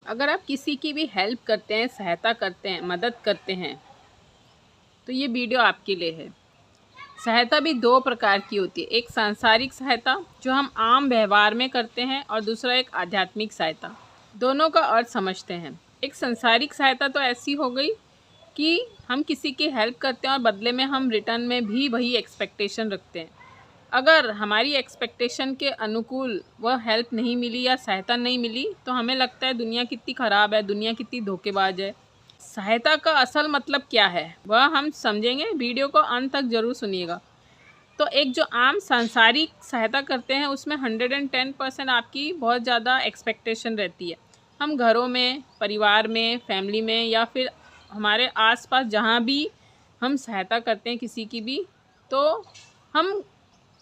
अगर आप किसी की भी हेल्प करते हैं, सहायता करते हैं, मदद करते हैं, तो ये वीडियो आपके लिए है। सहायता भी दो प्रकार की होती है, एक सांसारिक सहायता जो हम आम व्यवहार में करते हैं और दूसरा एक आध्यात्मिक सहायता। दोनों का अर्थ समझते हैं। एक सांसारिक सहायता तो ऐसी हो गई कि हम किसी की हेल्प करते हैं और बदले में हम रिटर्न में भी वही एक्सपेक्टेशन रखते हैं। अगर हमारी एक्सपेक्टेशन के अनुकूल वह हेल्प नहीं मिली या सहायता नहीं मिली तो हमें लगता है दुनिया कितनी ख़राब है, दुनिया कितनी धोखेबाज है। सहायता का असल मतलब क्या है वह हम समझेंगे, वीडियो को अंत तक ज़रूर सुनिएगा। तो एक जो आम सांसारिक सहायता करते हैं उसमें 110% आपकी बहुत ज़्यादा एक्सपेक्टेशन रहती है। हम घरों में, परिवार में, फैमिली में या फिर हमारे आसपास जहाँ भी हम सहायता करते हैं किसी की भी, तो हम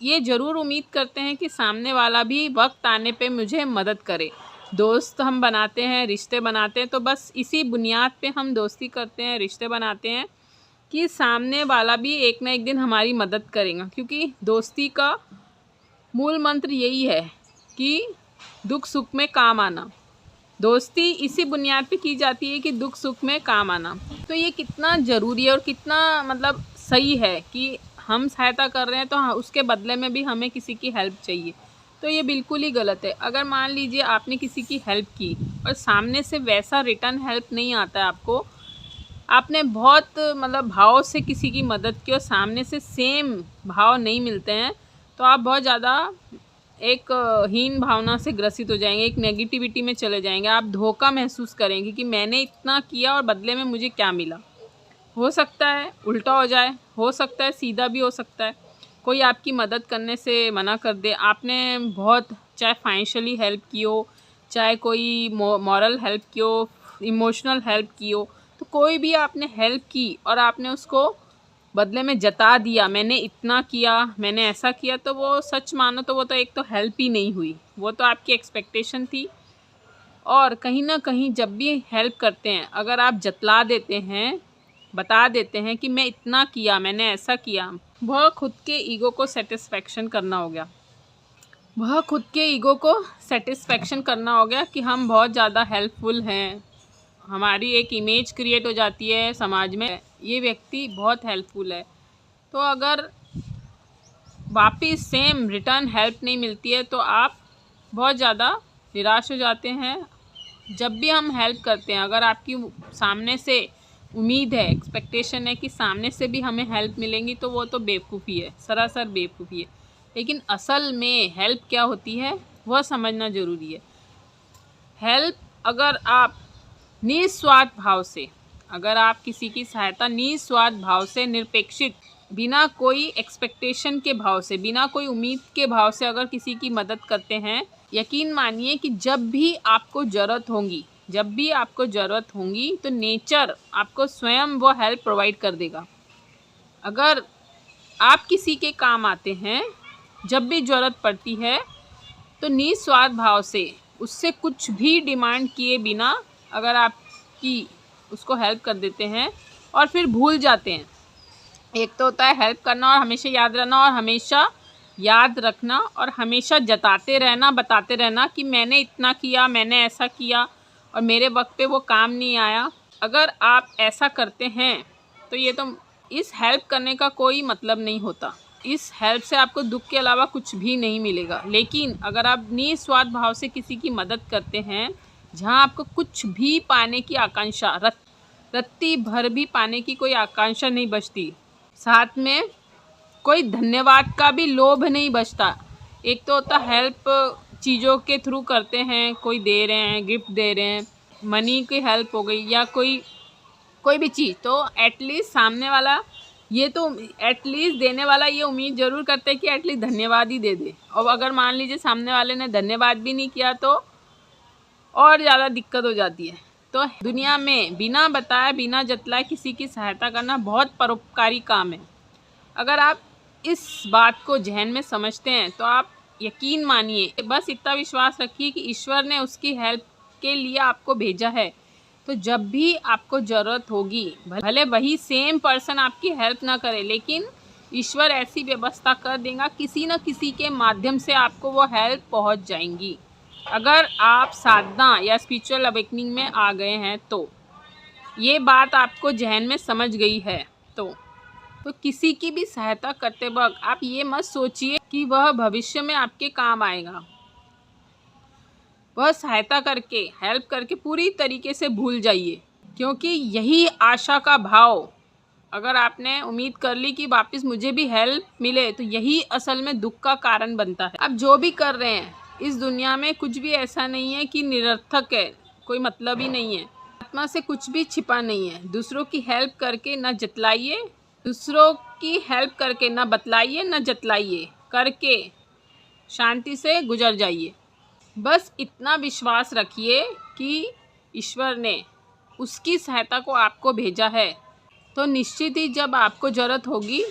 ये ज़रूर उम्मीद करते हैं कि सामने वाला भी वक्त आने पे मुझे मदद करे। दोस्त हम बनाते हैं, रिश्ते बनाते हैं, तो बस इसी बुनियाद पे हम दोस्ती करते हैं, रिश्ते बनाते हैं कि सामने वाला भी एक ना एक दिन हमारी मदद करेगा। क्योंकि दोस्ती का मूल मंत्र यही है कि दुख सुख में काम आना। दोस्ती इसी बुनियाद पे की जाती है कि दुख सुख में काम आना। तो ये कितना ज़रूरी है और कितना मतलब सही है कि हम सहायता कर रहे हैं तो हाँ, उसके बदले में भी हमें किसी की हेल्प चाहिए। तो ये बिल्कुल ही गलत है। अगर मान लीजिए आपने किसी की हेल्प की और सामने से वैसा रिटर्न हेल्प नहीं आता है आपको, आपने बहुत मतलब भाव से किसी की मदद की और सामने से सेम भाव नहीं मिलते हैं, तो आप बहुत ज़्यादा एक हीन भावना से ग्रसित हो जाएंगे, एक नेगेटिविटी में चले जाएंगे। आप धोखा महसूस करेंगे कि मैंने इतना किया और बदले में मुझे क्या मिला। हो सकता है उल्टा हो जाए, हो सकता है सीधा भी हो सकता है। कोई आपकी मदद करने से मना कर दे। आपने बहुत चाहे फाइनेंशियली हेल्प की हो, चाहे कोई मॉरल हेल्प की हो, इमोशनल हेल्प की हो, तो कोई भी आपने हेल्प की और आपने उसको बदले में जता दिया मैंने इतना किया, मैंने ऐसा किया, तो वो सच मानो तो वो तो एक तो हेल्प ही नहीं हुई, वो तो आपकी एक्सपेक्टेशन थी। और कहीं ना कहीं जब भी हेल्प करते हैं अगर आप जतला देते हैं, बता देते हैं कि मैं इतना किया, मैंने ऐसा किया, वह खुद के ईगो को सेटिस्फेक्शन करना हो गया। वह खुद के ईगो को सेटिस्फेक्शन करना हो गया कि हम बहुत ज़्यादा हेल्पफुल हैं। हमारी एक इमेज क्रिएट हो जाती है समाज में, ये व्यक्ति बहुत हेल्पफुल है। तो अगर वापस सेम रिटर्न हेल्प नहीं मिलती है तो आप बहुत ज़्यादा निराश हो जाते हैं। जब भी हम हेल्प करते हैं, अगर आपकी सामने से उम्मीद है, एक्सपेक्टेशन है कि सामने से भी हमें हेल्प मिलेंगी, तो वो तो बेवकूफ़ी है, सरासर बेवकूफ़ी है। लेकिन असल में हेल्प क्या होती है वह समझना ज़रूरी है। हेल्प अगर आप निस्वार्थ भाव से, अगर आप किसी की सहायता निस्वार्थ भाव से, निरपेक्षित, बिना कोई एक्सपेक्टेशन के भाव से, बिना कोई उम्मीद के भाव से अगर किसी की मदद करते हैं, यकीन मानिए कि जब भी आपको ज़रूरत होगी, जब भी आपको ज़रूरत होगी तो नेचर आपको स्वयं वो हेल्प प्रोवाइड कर देगा। अगर आप किसी के काम आते हैं, जब भी ज़रूरत पड़ती है, तो निस्वार्थ भाव से उससे कुछ भी डिमांड किए बिना अगर आपकी उसको हेल्प कर देते हैं और फिर भूल जाते हैं। एक तो होता है हेल्प करना और हमेशा याद रहना, और हमेशा याद रखना और हमेशा जताते रहना, बताते रहना कि मैंने इतना किया, मैंने ऐसा किया और मेरे वक्त पे वो काम नहीं आया। अगर आप ऐसा करते हैं तो ये तो इस हेल्प करने का कोई मतलब नहीं होता। इस हेल्प से आपको दुख के अलावा कुछ भी नहीं मिलेगा। लेकिन अगर आप निस्वार्थ भाव से किसी की मदद करते हैं, जहाँ आपको कुछ भी पाने की आकांक्षा, रत्ती भर भी पाने की कोई आकांक्षा नहीं बचती, साथ में कोई धन्यवाद का भी लोभ नहीं बचता। एक तो होता हेल्प चीज़ों के थ्रू करते हैं, कोई दे रहे हैं, गिफ्ट दे रहे हैं, मनी की हेल्प हो गई या कोई भी चीज़, तो एटलीस्ट सामने वाला ये तो एटलीस्ट देने वाला ये उम्मीद ज़रूर करता है कि एटलीस्ट धन्यवाद ही दे दे। और अगर मान लीजिए सामने वाले ने धन्यवाद भी नहीं किया तो और ज़्यादा दिक्कत हो जाती है। तो दुनिया में बिना बताए, बिना जतलाए किसी की सहायता करना बहुत परोपकारी काम है। अगर आप इस बात को जहन में समझते हैं तो आप यकीन मानिए, बस इतना विश्वास रखिए कि ईश्वर ने उसकी हेल्प के लिए आपको भेजा है। तो जब भी आपको ज़रूरत होगी, भले वही सेम पर्सन आपकी हेल्प ना करे, लेकिन ईश्वर ऐसी व्यवस्था कर देगा, किसी न किसी के माध्यम से आपको वो हेल्प पहुंच जाएंगी। अगर आप साधना या स्पिरिचुअल अवेकनिंग में आ गए हैं तो ये बात आपको जहन में समझ गई है तो किसी की भी सहायता करते वक्त आप ये मत सोचिए कि वह भविष्य में आपके काम आएगा। वह सहायता करके, हेल्प करके पूरी तरीके से भूल जाइए, क्योंकि यही आशा का भाव, अगर आपने उम्मीद कर ली कि वापस मुझे भी हेल्प मिले, तो यही असल में दुख का कारण बनता है। आप जो भी कर रहे हैं इस दुनिया में कुछ भी ऐसा नहीं है कि निरर्थक है, कोई मतलब ही नहीं है। आत्मा से कुछ भी छिपा नहीं है। दूसरों की हेल्प करके ना जतलाइए, दूसरों की हेल्प करके ना बतलाइए ना जतलाइए, करके शांति से गुजर जाइए। बस इतना विश्वास रखिए कि ईश्वर ने उसकी सहायता को आपको भेजा है, तो निश्चित ही जब आपको ज़रूरत होगी,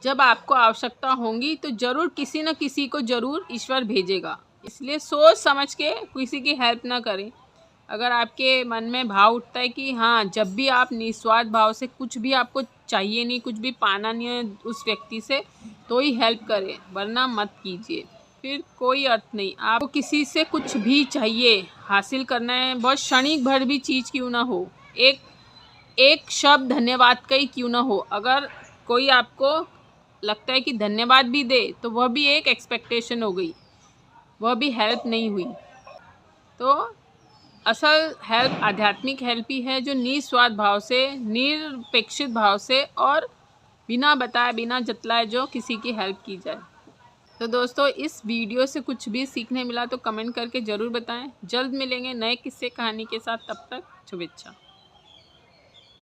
जब आपको आवश्यकता होगी, तो ज़रूर किसी न किसी को ज़रूर ईश्वर भेजेगा। इसलिए सोच समझ के किसी की हेल्प ना करें। अगर आपके मन में भाव उठता है कि हाँ, जब भी आप निस्वार्थ भाव से, कुछ भी आपको चाहिए नहीं, कुछ भी पाना नहीं है उस व्यक्ति से, तो ही हेल्प करें, वरना मत कीजिए, फिर कोई अर्थ नहीं। आपको किसी से कुछ भी चाहिए, हासिल करना है, बहुत क्षणिक भर भी चीज़ क्यों ना हो, एक शब्द धन्यवाद का ही क्यों ना हो, अगर कोई आपको लगता है कि धन्यवाद भी दे, तो वह भी एक एक्सपेक्टेशन हो गई, वह भी हेल्प नहीं हुई। तो असल हेल्प आध्यात्मिक हेल्प ही है, जो निस्वार्थ भाव से, निरपेक्षित भाव से और बिना बताए बिना जतलाए जो किसी की हेल्प की जाए। तो दोस्तों, इस वीडियो से कुछ भी सीखने मिला तो कमेंट करके ज़रूर बताएं। जल्द मिलेंगे नए किस्से कहानी के साथ, तब तक शुभेच्छा।